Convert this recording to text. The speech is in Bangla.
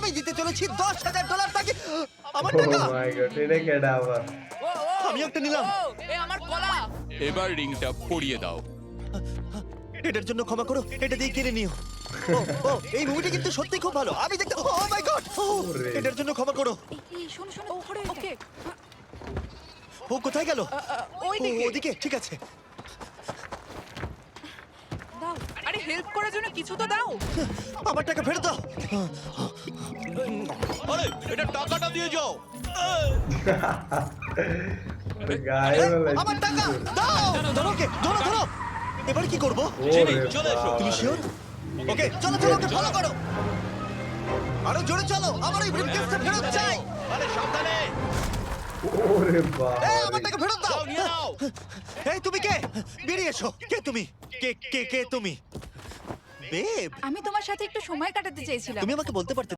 আমি দিতে চলেছি $10,000 তাকে। আমার ও টাকা মাই গড, এটা কেডা আবার? আমি একটা নিলাম। এ আমার কলা। এবার রিংটা পরিয়ে দাও। এটার জন্য ক্ষমা করো, এটা দিয়ে কিনে নিও। ও ও এই মুভিটা কিন্তু সত্যি খুব ভালো, আমি দেখতে। ও মাই গড, ওরে। এটার জন্য ক্ষমা করো। এই শোনো শোনো ধরে ওকে ও কোথায় গেল? ওই ও, দিকে। ওদিকে, ঠিক আছে। দাও। আরে হেল্প করার জন্য কিছু তো দাও। আমার টাকা ফেরত দাও। আরে এটা টাকাটা দিয়ে যাও। গায়ে বেলায় আমার টাকা দাও। ধরো ওকে, ধরো ধরো। এবার কি করব? জিমি, ওরে চলে এসো। তুমি শিওর? ওকে, চলো চলো, ওকে ফলো করো। আরো জোরে চলো, আমার এই ব্রিফকেসটা ফেরত চাই। আরে সাবধানে। ওরে এই আমার বাবা, টাকা ফেরত দাও। যাও নিয়ে নাও। এই তুমি কে? বেরিয়ে এসো। কে তুমি? কে কে কে তুমি? বেব, আমি তোমার সাথে একটু সময় কাটাতে চেয়েছিলাম। তুমি আমাকে বলতে পারতে